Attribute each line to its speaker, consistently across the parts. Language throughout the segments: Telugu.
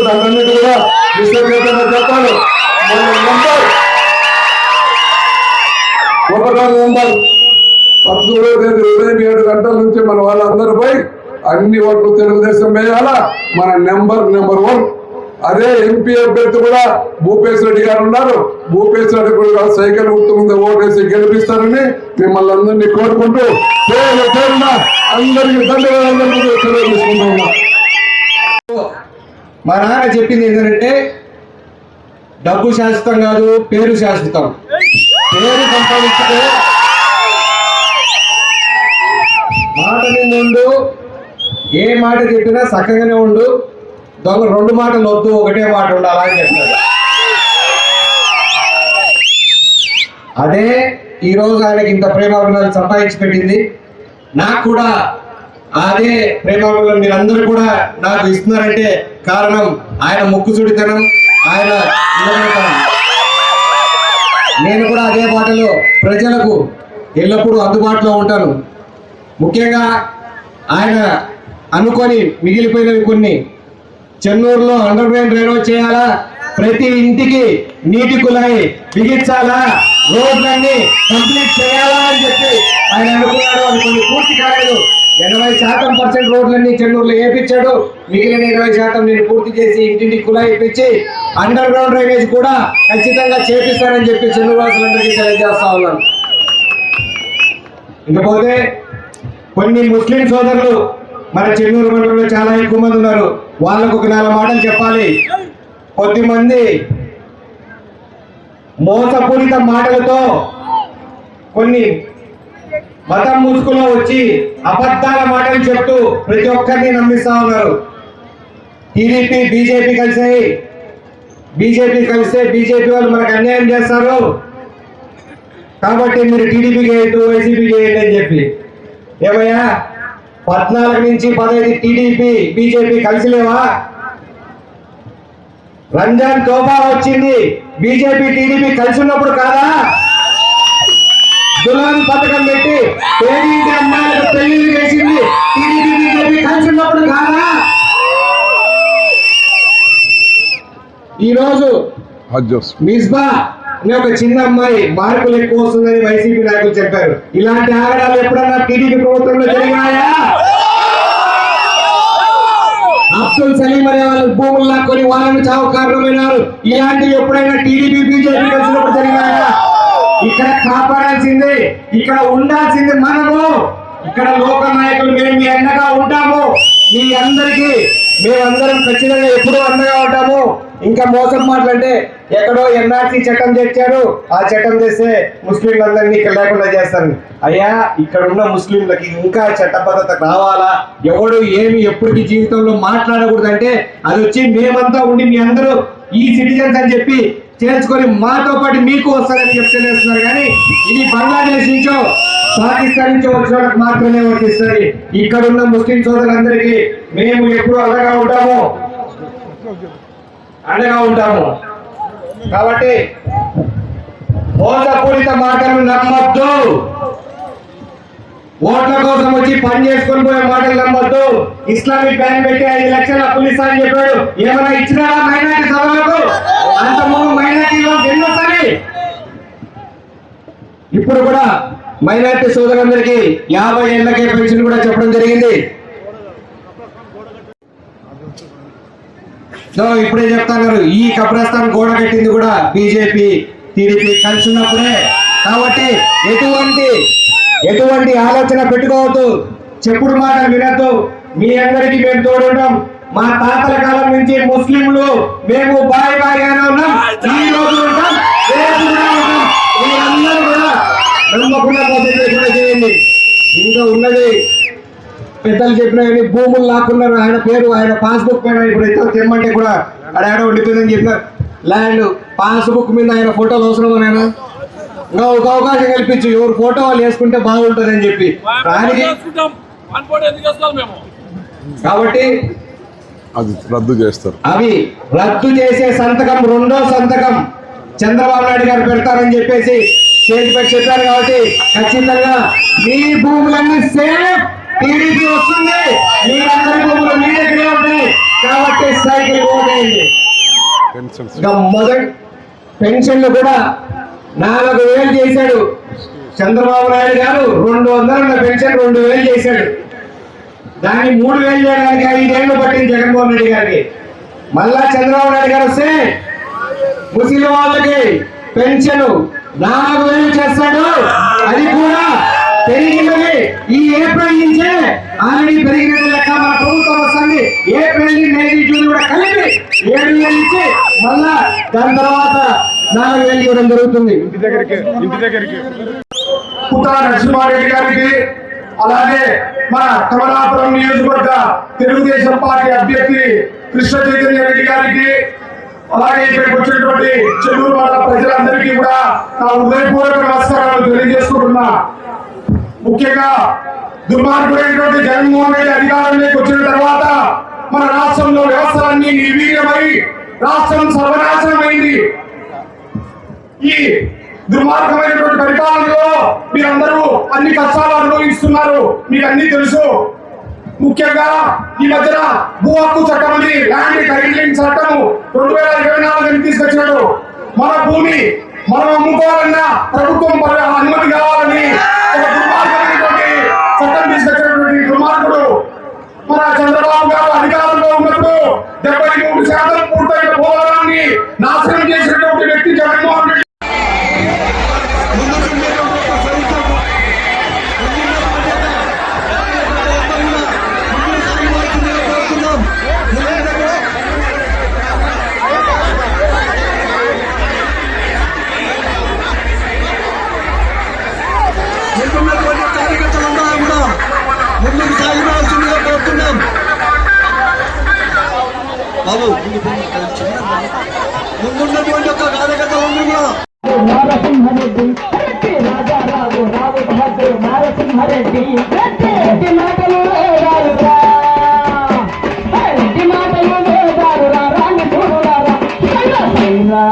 Speaker 1: దాన్ని కూడా విశ్వవిద్యాలయంలో చెప్పాలి. నెంబర్ 17వ తేదీ ఉదయం 7 గంటల నుంచి మన వాళ్ళందరూ పోయి అన్ని ఓట్లు తెలుగుదేశం వేయాలా. మన నెంబర్ 1. అదే ఎంపీ అభ్యర్థి కూడా భూపేశ్ రెడ్డి గారు ఉన్నారు. భూపేశ్ రెడ్డి కూడా సైకిల్ గుర్తు ముందు ఓటేసి గెలిపిస్తారని మిమ్మల్ని అందరినీ కోరుకుంటూ అందరికీ ధన్యవాదాలు తెలియజేసుకుంటున్నా.
Speaker 2: మా నాన్న చెప్పింది ఏంటంటే డబ్బు శాశ్వతం కాదు, పేరు శాశ్వతం. పేరు సంపాదించుకో, మాట మీద ఉండు, ఏ మాట చెప్పినా చక్కగానే ఉండు, దొంగ 2 మాటలు వద్దు, ఒకటే మాట ఉండాలా అని చెప్తాడు. అదే ఈరోజు ఆయనకి ఇంత ప్రేమాభిమానాలు సంపాదించి పెట్టింది. నాకు కూడా అదే ప్రేమాభిమానాలు మీరందరూ కూడా నాకు ఇస్తున్నారంటే కారణం ఆయన ముక్కుసూడితనం, ఆయన నిలబడతనం. నేను కూడా అదే బాటలో ప్రజలకు ఎల్లప్పుడూ అందుబాటులో ఉంటాను. ముఖ్యంగా ఆయన అనుకొని మిగిలిపోయినవి కొన్ని, చెన్నూరులో అండర్ గ్రౌండ్ డ్రైనేజ్ చేయాలా, ప్రతి ఇంటికి నీటి కుళాయి బిగించాలా, రోడ్లన్నీ కంప్లీట్ చేయాలా అని చెప్పి ఆయన అనుకున్నాడు. అది కొన్ని పూర్తి కాలేదు. 80% రోడ్లన్నీ చెన్నూరులో వేయించాడు. మిగిలిన 20% నేను పూర్తి చేసి ఇంటింటి కుళాయి ఇప్పించి అండర్ గ్రౌండ్ డ్రైనేజ్ కూడా ఖచ్చితంగా చేపిస్తానని చెప్పి చెన్నూరు వాసులందరికీ తెలియజేస్తా ఉన్నాను. ఇకపోతే కొన్ని ముస్లిం సోదరులు మన చెన్నూరు మండలంలో చాలా ఎక్కువ మంది ఉన్నారు. వాళ్ళకు ఒక 4 మాటలు చెప్పాలి. కొద్దిమంది మోసపూరిత మాటలతో కొన్ని మతం ముసుగులో వచ్చి అబద్ధాల మాటలు చెప్తూ ప్రతి ఒక్కరిని నమ్మిస్తా ఉన్నారు. టీడీపీ బీజేపీ కలిస్తే బీజేపీ వాళ్ళు మనకు అన్యాయం చేస్తారు కాబట్టి మీరు టీడీపీకి వేయద్దు, వైసీపీకి వేయండి అని చెప్పి. ఏమయ్యా 14 నుంచి 15 టీడీపీ బీజేపీ కలిసి లేవా? రంజాన్ తోబా వచ్చింది బీజేపీ టీడీపీ కలిసి ఉన్నప్పుడు కాదా? దులాన్ పథకం పెట్టి పేదింటి అమ్మాయిలకు పెళ్లిళ్ళు చేసింది టీడీపీ బీజేపీ కలిసి ఉన్నప్పుడు కాదా? ఈరోజు మిస్బా అనే ఒక చిన్న అమ్మాయి మార్కులు ఎక్కువ వస్తుందని వైసీపీ నాయకులు చెప్పారు. ఇలాంటి ఆగడాలు ఎప్పుడన్నా టీడీపీ ప్రభుత్వంలో జరిగినాయా? అబ్దుల్ సలీం అనే వాళ్ళు భూములు లాక్కొని వాళ్ళని చావు కారణమైనారు. ఇలాంటివి ఎప్పుడైనా టీడీపీ బీజేపీ కలిసినప్పుడు జరిగినాయా? ఇక్కడ కాపాడాల్సిందే, ఇక్కడ ఉండాల్సింది మనము. ఇక్కడ లోకల్ నాయకులు మేము మీ అండగా ఉంటాము. మీ అందరికీ మేమందరం ఖచ్చితంగా ఎప్పుడూ అండగా ఉంటాము. ఇంకా మోసం మాటలంటే ఎక్కడో ఎన్ఆర్సీ చట్టం తెచ్చారు, ఆ చట్టం తెస్తే ముస్లింలందరినీ ఇక్కడ లేకుండా చేస్తారు. అయ్యా ఇక్కడ ఉన్న ముస్లింలకి ఇంకా చట్టబద్ధత రావాలా? ఎవడు ఏమి ఎప్పటికీ జీవితంలో మాట్లాడకూడదు అంటే అది వచ్చి మేమంతా ఉండి మీ అందరూ ఈ సిటిజన్స్ అని చెప్పి చేర్చుకొని మాతో పాటు మీకు వస్తారని చెప్తున్నారు. కానీ ఇది బంగ్లాదేశ్ నుంచో పాకిస్తాన్ నుంచి వచ్చిన వాళ్ళకి మాత్రమే వర్తిస్తుంది. ఇక్కడ ఉన్న ముస్లిం సోదరులందరికీ మేము ఎప్పుడు అండగా ఉంటాము. కాబట్టి మోసపూరిత మాటలు నమ్మద్దు. ఓట్ల కోసం వచ్చి పని చేసుకొని పోయే మాటలు నమ్మద్దు. ఇస్లామిక్ బ్యాంక్ పెట్టి 5 లక్షల అప్పులు ఇస్తా అని చెప్పాడు. ఏమైనా ఇచ్చినారా మైనార్టీ సభలకు? అంత ముందు మైనార్టీలో ఎన్నోసారి ఇప్పుడు కూడా మైనార్టీ సోదరులందరికీ 50 ఏళ్లకే పెన్షన్ కూడా చెప్పడం జరిగింది. సో ఇప్పుడే చెప్తున్నారు ఈ కబ్రస్థాన్ గోడ కట్టింది కూడా బీజేపీ టీడీపీ కలిసి ఉన్నప్పుడే. కాబట్టి ఎటువంటి ఆలోచన పెట్టుకోవద్దు, చెప్పుడు మాటలు వినద్దు. మీ అందరికీ మేము తోడుంటాం. మా తాతల కాలం నుంచి ముస్లింలు మేము బాయిగానే ఉన్నాం, ఈ రోజు ఉంటాం, రేపు కూడా ఉంటాం. మీరందరూ కూడా నమ్మకుండా చేయండి. ఇంకా ఉన్నది పెద్దలు చెప్పిన భూములు లాక్కున్నారు. ఆయన పేరు ఆయన పాస్బుక్ పైన ఇప్పుడు ఎంత తెమ్మంటే కూడా అక్కడ ఉండిపోయిందని చెప్పినారు. ల్యాండ్ పాస్బుక్ మీద ఆయన ఫోటోలు అవసరం ఆయన ఒక అవకాశం కల్పించు, ఎవరు ఫోటో వాళ్ళు వేసుకుంటే బాగుంటుంది అని చెప్పి. కాబట్టి
Speaker 1: అది రద్దు చేస్తారు.
Speaker 2: అవి రద్దు చేసే సంతకం రెండో సంతకం చంద్రబాబు నాయుడు గారు పెడతారని చెప్పేసి స్టేజ్పై చెప్పారు. కాబట్టి ఖచ్చితంగా మీ భూములన్నీ సేఫ్, టీడీపీ వస్తుంది, మీ అందరి భూములు మీ దగ్గరే ఉంటాయి. కాబట్టి సైకిల్ ఓటేయండి. ఇంకా మొదటి పెన్షన్లు కూడా 4000 చేశాడు చంద్రబాబు నాయుడు గారు. 200 ఉన్న పెన్షన్ 2000 చేశాడు. దాన్ని 3000 చేయడానికి 5 ఏళ్ళు పట్టింది జగన్మోహన్ రెడ్డి గారికి. మళ్ళా చంద్రబాబు నాయుడు గారు వస్తే ముస్లిం వాళ్ళకి పెన్షన్ 4000 చేస్తాడు. అది కూడా పెరిగినది ఈ ఏప్రిల్ నుంచే ఆల్రెడీ పెరిగినది లెక్క మన ప్రభుత్వం వస్తుంది. ఏప్రిల్, మే, జూన్ కూడా కలిపి 7,000 ఇచ్చి మళ్ళా దాని తర్వాత 4,000 ఇవ్వడం జరుగుతుంది.
Speaker 3: ఇంటి దగ్గరికి
Speaker 4: పుట్టా నరసింహారెడ్డి గారికి, అలాగే మన కమలాపురం నియోజకవర్గ తెలుగుదేశం పార్టీ అభ్యర్థి కృష్ణ చైతన్య రెడ్డి గారికి, అలాగే ఇక్కడికి వచ్చినటువంటి చెల్లూరు మండల ప్రజలందరికీ కూడా నా హృదయపూర్వక నమస్కారాలు తెలియజేసుకుంటున్నా. ముఖ్యంగా దుర్మార్గుడైనటువంటి జగన్మోహన్ రెడ్డి అధికారంలోకి వచ్చిన తర్వాత మన రాష్ట్రంలో వ్యవస్థలన్నీ నిర్వీర్యమై రాష్ట్రం సర్వనాశనమైంది. ఈ దుర్మార్గమైనటువంటి పరిపాలనలో మీరందరూ అన్ని కష్టాలు అనుభవిస్తున్నారు, మీకు అన్ని తెలుసు. ముఖ్యంగా ఈ మధ్యన భూ హక్కు చట్టం అని ల్యాండ్ టైటిలింగ్ చట్టం 2024 తీసుకొచ్చాడు. మన భూమి మనం అమ్ముకోవాలన్నా ప్రభుత్వం అనుమతి కావాలని ఒక దుర్మార్గమైనటువంటి చట్టం తీసుకొచ్చినటువంటి దుర్మార్గుడు మన చంద్రబాబు గారు అధికారంలో ఉన్నప్పుడు 73% పూర్తయిన పోలవరాన్ని నాశనం చేసినటువంటి వ్యక్తి జగన్మోహన్ రెడ్డి.
Speaker 5: ముందుకు సాగిపోవాల్సిందిగా కోరుతున్నాం. బాబు ముందున్నటువంటి ఒక కార్యకర్తలందరూ కూడా
Speaker 6: నారసింహారెడ్డి రాజారావు రావు బహదూర్ నారసింహారెడ్డి రెడ్డి మాటలు వేదారురా, రెడ్డి మాటలు వేదారురా, రాని చూడురారా, సైరా సైరా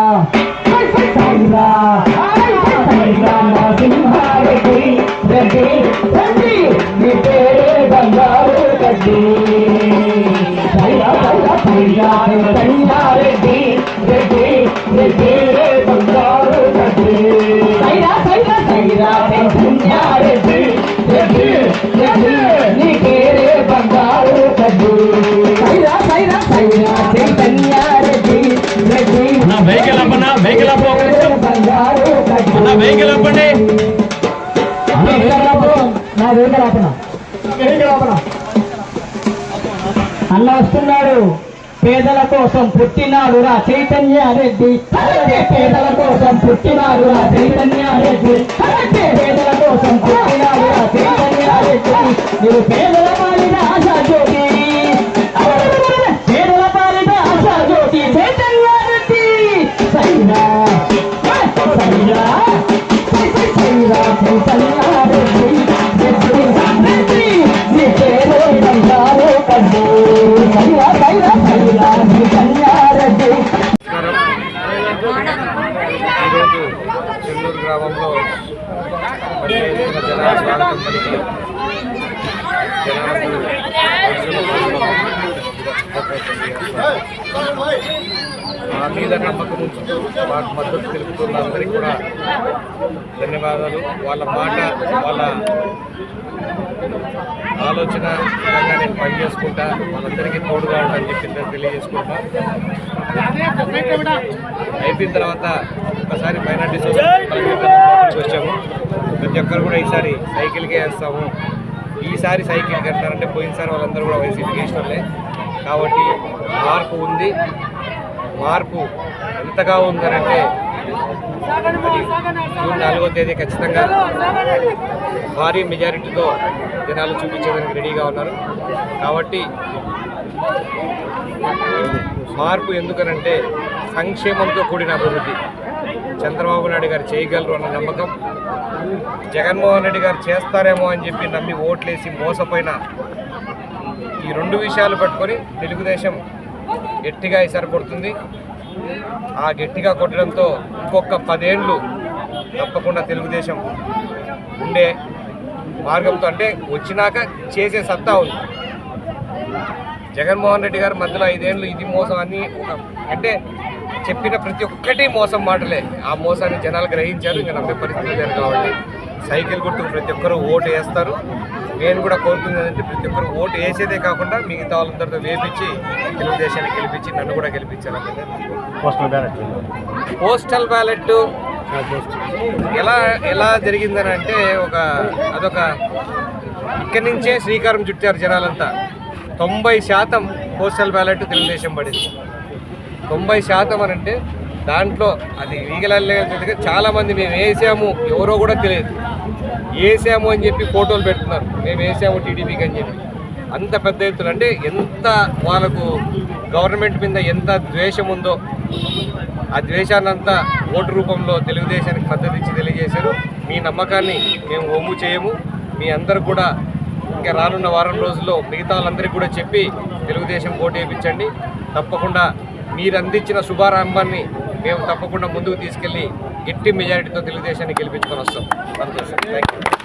Speaker 6: సైరా నరసింహారెడ్డి రెడ్డి రెడ్డి నీ పేరే బంగారు గడ్డి. సైరా సైరా సైరా చైతన్యారెడ్డి రెడ్డి రెడ్డి బంగారు గడ్డి. సైరా సైరా సైరా చైతన్యారెడ్డి రెడ్డి రెడ్డి నీ పేరే బంగారు గడ్డి. సైరా సైరా సైరా చైతన్యారెడ్డి రెడ్డి
Speaker 3: వెహికల్ అప్పనా వెహికల్ అప్ప
Speaker 6: బంగారు గడ్డి.
Speaker 3: వెహికల్ అప్పండి
Speaker 6: నా వెహికల్ ఆపనా అన్న వస్తున్నాడు. పేదల కోసం పుట్టినాడు రా చైతన్యారెడ్డి, పేదల కోసం పుట్టినాడు రా చైతన్యారెడ్డి, పేదల కోసం పుట్టినాడు రా చైతన్యారెడ్డి. నువ్వు పేదల పాలిన ఆశా జ్యోతి, పేదల పాలిన ఆశా జ్యోతి చైతన్యారెడ్డి. సైరా సైరా సైరా చైతన్యారెడ్డి రెడ్డి నీ పేరు బంగారు కడ్డు. సైరా సైరా సైరా చైతన్యారెడ్డి.
Speaker 3: ఈరోజు చెల్లూరు గ్రామంలో జన స్వాగతం పలికి మా మీద నమ్మకం ఉంచుతూ మాకు మద్దతు తెలుపుతున్న అందరికీ కూడా ధన్యవాదాలు. వాళ్ళ మాట వాళ్ళ ఆలోచన విధంగా నేను పనిచేసుకుంటా, వాళ్ళందరికీ తోడుగా ఉంటానని చెప్పి నేను తెలియజేసుకుంటా. అయిపోయిన తర్వాత ఒకసారి మైనార్టీ వచ్చాము. ప్రతి ఒక్కరు కూడా ఈసారి సైకిల్కే వేస్తాము. ఈసారి సైకిల్ కట్టారంటే పోయినసారి వాళ్ళందరూ కూడా వైసీపీకి ఇష్టంలే. కాబట్టి మార్పు ఉంది. మార్పు ఎంతగా ఉందనంటే అది జూన్ 4వ తేదీ ఖచ్చితంగా భారీ మెజారిటీతో జనాలు చూపించేదానికి రెడీగా ఉన్నారు. కాబట్టి మార్పు ఎందుకనంటే సంక్షేమంతో కూడిన అభివృద్ధి చంద్రబాబు నాయుడు గారు చేయగలరు అన్న నమ్మకం, జగన్మోహన్ రెడ్డి గారు చేస్తారేమో అని చెప్పి నమ్మి ఓట్లేసి మోసపోయిన ఈ రెండు విషయాలు పట్టుకొని తెలుగుదేశం గట్టిగా ఈసారి కొడుతుంది. ఆ గట్టిగా కొట్టడంతో ఇంకొక 10 ఏళ్ళు తప్పకుండా తెలుగుదేశం ఉండే మార్గంతో, అంటే వచ్చినాక చేసే సత్తా ఉంది. జగన్మోహన్ రెడ్డి గారు మధ్యలో 5 ఏళ్ళు ఇది మోసం అని అంటే చెప్పిన ప్రతి ఒక్కటి మోసం మాటలే. ఆ మోసాన్ని జనాలు గ్రహించారు. ఇంకా నమ్మే పరిస్థితి లేదు. కాబట్టి సైకిల్ గుర్తుకు ప్రతి ఒక్కరు ఓటు వేస్తారు. నేను కూడా కోరుతుంది ఏంటంటే ప్రతి ఒక్కరు ఓటు వేసేదే కాకుండా మిగతా వాళ్ళందరితో వేపించి తెలుగుదేశాన్ని గెలిపించి నన్ను కూడా గెలిపించారు. పోస్టల్ బ్యాలెట్ ఎలా జరిగిందని అంటే అదొక ఇక్కడి నుంచే శ్రీకారం చుట్టారు జనాలంతా. 90% పోస్టల్ బ్యాలెట్ తెలుగుదేశం పడింది. 90% అని అంటే దాంట్లో అది లీగల్ చాలామంది మేము వేసాము ఎవరో కూడా తెలియదు, వేసాము అని చెప్పి ఫోటోలు పెడుతున్నారు, మేము వేసాము టీడీపీకి అని చెప్పి. అంత పెద్ద ఎత్తున అంటే ఎంత వాళ్ళకు గవర్నమెంట్ మీద ఎంత ద్వేషం ఉందో ఆ ద్వేషాన్నంతా ఓటు రూపంలో తెలుగుదేశానికి మద్దతు ఇచ్చి తెలియజేశారు. మీ నమ్మకాన్ని మేము ఒమ్ము చేయము. మీ అందరూ కూడా ఇంకా రానున్న వారం రోజుల్లో మిగతా వాళ్ళందరికీ కూడా చెప్పి తెలుగుదేశం ఓటు వేయించండి. తప్పకుండా మీరు అందించిన శుభారంభాన్ని మేము తప్పకుండా ముందుకు తీసుకెళ్ళి గట్టి మెజారిటీతో తెలుగుదేశాన్ని గెలిపించుకొని వస్తాం. సంతోషం. Thank you.